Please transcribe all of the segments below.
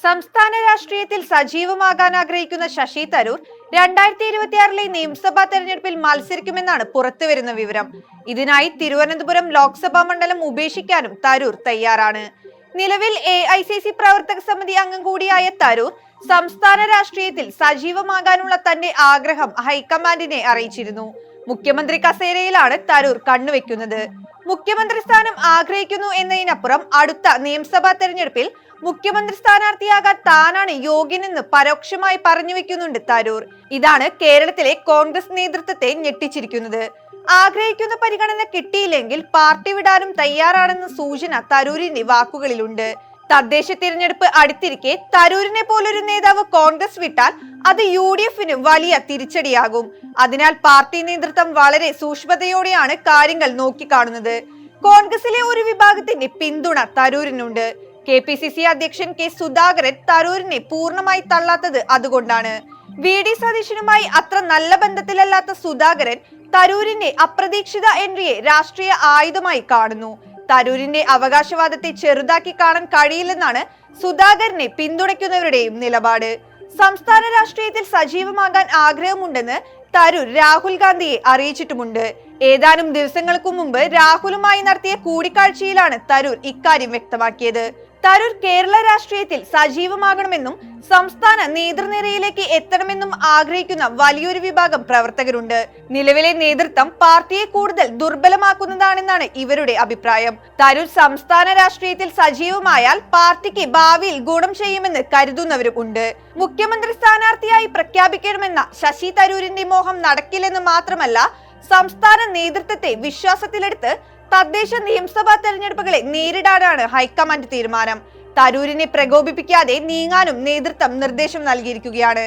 സംസ്ഥാന രാഷ്ട്രീയത്തിൽ സജീവമാകാൻ ആഗ്രഹിക്കുന്ന ശശി തരൂർ 2026 നിയമസഭാ തെരഞ്ഞെടുപ്പിൽ മത്സരിക്കുമെന്നാണ് പുറത്തുവരുന്ന വിവരം. ഇതിനായി തിരുവനന്തപുരം ലോക്സഭാ മണ്ഡലം ഉപേക്ഷിക്കാനും തരൂർ തയ്യാറാണ്. നിലവിൽ AICC പ്രവർത്തക സമിതി അംഗം കൂടിയായ തരൂർ സംസ്ഥാന രാഷ്ട്രീയത്തിൽ സജീവമാകാനുള്ള തന്റെ ആഗ്രഹം ഹൈക്കമാൻഡിനെ അറിയിച്ചിരുന്നു. മുഖ്യമന്ത്രി കസേരയിലാണ് തരൂർ കണ്ണുവെക്കുന്നത്. മുഖ്യമന്ത്രി സ്ഥാനം ആഗ്രഹിക്കുന്നു എന്നതിനപ്പുറം അടുത്ത നിയമസഭാ തെരഞ്ഞെടുപ്പിൽ മുഖ്യമന്ത്രി സ്ഥാനാർത്ഥിയാകാൻ താനാണ് യോഗ്യനെന്ന് പരോക്ഷമായി പറഞ്ഞു വെക്കുന്നുണ്ട് തരൂർ. ഇതാണ് കേരളത്തിലെ കോൺഗ്രസ് നേതൃത്വത്തെ ഞെട്ടിച്ചിരിക്കുന്നത്. ആഗ്രഹിക്കുന്ന പരിഗണന കിട്ടിയില്ലെങ്കിൽ പാർട്ടി വിടാനും തയ്യാറാണെന്ന സൂചന തരൂരിന്റെ വാക്കുകളിലുണ്ട്. തദ്ദേശ തിരഞ്ഞെടുപ്പ് അടുത്തിരിക്കെ തരൂരിനെ പോലൊരു നേതാവ് കോൺഗ്രസ് വിട്ടാൽ അത് UDFന് വലിയ തിരിച്ചടിയാകും. അതിനാൽ പാർട്ടി നേതൃത്വം വളരെ സൂക്ഷ്മതയോടെയാണ് കാര്യങ്ങൾ നോക്കിക്കാണുന്നത്. കോൺഗ്രസിലെ ഒരു വിഭാഗത്തിന്റെ പിന്തുണ തരൂരിനുണ്ട്. KPCC അധ്യക്ഷൻ K സുധാകരൻ തരൂരിനെ പൂർണ്ണമായി തള്ളാത്തത് അതുകൊണ്ടാണ്. VD സതീശനുമായി അത്ര നല്ല ബന്ധത്തിലല്ലാത്ത സുധാകരൻ തരൂരിന്റെ അപ്രതീക്ഷിത എൻട്രിയെ രാഷ്ട്രീയ ആയുധമായി കാണുന്നു. തരൂരിന്റെ അവകാശവാദത്തെ ചെറുതാക്കി കാണാൻ കഴിയില്ലെന്നാണ് സുധാകരനെ പിന്തുണയ്ക്കുന്നവരുടെയും നിലപാട്. സംസ്ഥാന രാഷ്ട്രീയത്തിൽ സജീവമാകാൻ ആഗ്രഹമുണ്ടെന്ന് തരൂർ രാഹുൽ ഗാന്ധിയെ അറിയിച്ചിട്ടുമുണ്ട്. ഏതാനും ദിവസങ്ങൾക്ക് മുമ്പ് രാഹുലുമായി നടത്തിയ കൂടിക്കാഴ്ചയിലാണ് തരൂർ ഇക്കാര്യം വ്യക്തമാക്കിയത്. തരൂർ കേരള രാഷ്ട്രീയത്തിൽ സജീവമാകണമെന്നും സംസ്ഥാന നേതൃനിരയിലേക്ക് എത്തണമെന്നും ആഗ്രഹിക്കുന്ന വലിയൊരു വിഭാഗം പ്രവർത്തകരുണ്ട്. നിലവിലെ നേതൃത്വം പാർട്ടിയെ കൂടുതൽ ദുർബലമാക്കുന്നതാണെന്നാണ് ഇവരുടെ അഭിപ്രായം. തരൂർ സംസ്ഥാന രാഷ്ട്രീയത്തിൽ സജീവമായാൽ പാർട്ടിക്ക് ഭാവിയിൽ ഗുണം ചെയ്യുമെന്ന് കരുതുന്നവരും ഉണ്ട്. മുഖ്യമന്ത്രി സ്ഥാനാർത്ഥിയായി പ്രഖ്യാപിക്കണമെന്ന ശശി തരൂരിന്റെ മോഹം നടക്കില്ലെന്ന് മാത്രമല്ല, സംസ്ഥാന നേതൃത്വത്തെ വിശ്വാസത്തിലെടുത്ത് തദ്ദേശ നിയമസഭാ തെരഞ്ഞെടുപ്പുകളെ നേരിടാനാണ് ഹൈക്കമാൻഡ് തീരുമാനം. തരൂരിനെ പ്രകോപിപ്പിക്കാതെ നീങ്ങാനും നേതൃത്വം നിർദ്ദേശം നൽകിയിരിക്കുകയാണ്.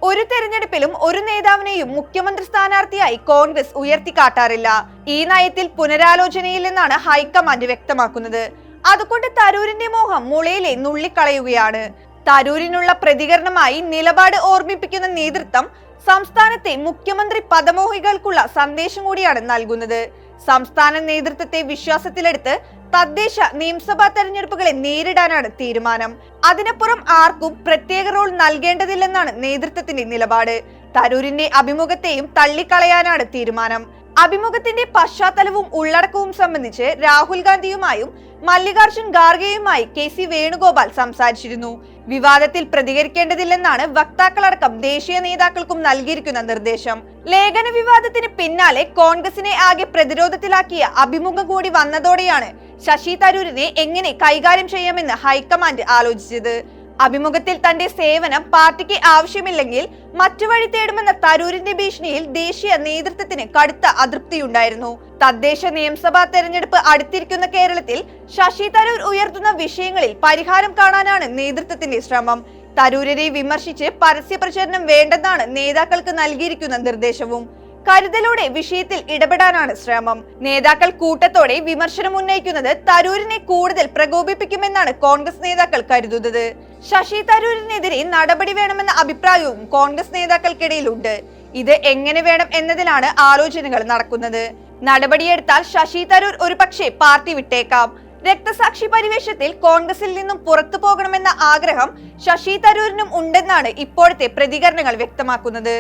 ഒരു തെരഞ്ഞെടുപ്പിലും ഒരു നേതാവിനെയും മുഖ്യമന്ത്രി സ്ഥാനാർത്ഥിയായി കോൺഗ്രസ് ഉയർത്തിക്കാട്ടാറില്ല. ഈ നയത്തിൽ പുനരാലോചനയില്ലെന്നാണ് ഹൈക്കമാൻഡ് വ്യക്തമാക്കുന്നത്. അതുകൊണ്ട് തരൂരിന്റെ മോഹം മുളയിലെ നുള്ളിക്കളയുകയാണ്. തരൂരിനുള്ള പ്രതികരണമായി നിലപാട് ഓർമ്മിപ്പിക്കുന്ന നേതൃത്വം സംസ്ഥാനത്തെ മുഖ്യമന്ത്രി പദമോഹികൾക്കുള്ള സന്ദേശം കൂടിയാണ് നൽകുന്നത്. സംസ്ഥാന നേതൃത്വത്തെ വിശ്വാസത്തിലെടുത്ത് തദ്ദേശ നിയമസഭാ തെരഞ്ഞെടുപ്പുകളെ നേരിടാനാണ് തീരുമാനം. അതിനപ്പുറം ആർക്കും പ്രത്യേക റോൾ നൽകേണ്ടതില്ലെന്നാണ് നേതൃത്വത്തിന്റെ നിലപാട്. തരൂരിന്റെ അഭിമുഖത്തെയും തള്ളിക്കളയാനാണ് തീരുമാനം. അഭിമുഖത്തിന്റെ പശ്ചാത്തലവും ഉള്ളടക്കവും സംബന്ധിച്ച് രാഹുൽ ഗാന്ധിയുമായും മല്ലികാർജുൻ ഖാർഗെയുമായി KC വേണുഗോപാൽ സംസാരിച്ചിരുന്നു. വിവാദത്തിൽ പ്രതികരിക്കേണ്ടതില്ലെന്നാണ് വക്താക്കളടക്കം ദേശീയ നേതാക്കൾക്കും നൽകിയിരിക്കുന്ന നിർദ്ദേശം. ലേഖന വിവാദത്തിന് പിന്നാലെ കോൺഗ്രസിനെ ആകെ പ്രതിരോധത്തിലാക്കിയ അഭിമുഖം കൂടി വന്നതോടെയാണ് ശശി തരൂരിനെ എങ്ങനെ കൈകാര്യം ചെയ്യാമെന്ന് ഹൈക്കമാൻഡ് ആലോചിച്ചത്. അഭിമുഖത്തിൽ തന്റെ സേവനം പാർട്ടിക്ക് ആവശ്യമില്ലെങ്കിൽ മറ്റു വഴി തേടുമെന്ന തരൂരിന്റെ ഭീഷണിയിൽ ദേശീയ നേതൃത്വത്തിന് കടുത്ത അതൃപ്തിയുണ്ടായിരുന്നു. തദ്ദേശ നിയമസഭാ തെരഞ്ഞെടുപ്പ് അടുത്തിരിക്കുന്ന കേരളത്തിൽ ശശി തരൂർ ഉയർത്തുന്ന വിഷയങ്ങളിൽ പരിഹാരം കാണാനാണ് നേതൃത്വത്തിന്റെ ശ്രമം. തരൂരിനെ വിമർശിച്ച് പരസ്യ പ്രചരണം വേണ്ടെന്നാണ് നേതാക്കൾക്ക് നൽകിയിരിക്കുന്ന നിർദ്ദേശവും. കരുതലോടെ വിഷയത്തിൽ ഇടപെടാനാണ് ശ്രമം. നേതാക്കൾ കൂട്ടത്തോടെ വിമർശനം ഉന്നയിക്കുന്നത് തരൂരിനെ കൂടുതൽ പ്രകോപിപ്പിക്കുമെന്നാണ് കോൺഗ്രസ് നേതാക്കൾ കരുതുന്നത്. ശശി തരൂരിനെതിരെ നടപടി വേണമെന്ന അഭിപ്രായവും കോൺഗ്രസ് നേതാക്കൾക്കിടയിലുണ്ട്. ഇത് എങ്ങനെ വേണം എന്നതിലാണ് ആലോചനകൾ നടക്കുന്നത്. നടപടിയെടുത്താൽ ശശി തരൂർ ഒരുപക്ഷെ പാർട്ടി വിട്ടേക്കാം. രക്തസാക്ഷി പരിവേഷത്തിൽ കോൺഗ്രസിൽ നിന്നും പുറത്തു പോകണമെന്ന ആഗ്രഹം ശശി തരൂരിനും ഉണ്ടെന്നാണ് ഇപ്പോഴത്തെ പ്രതികരണങ്ങൾ വ്യക്തമാക്കുന്നത്.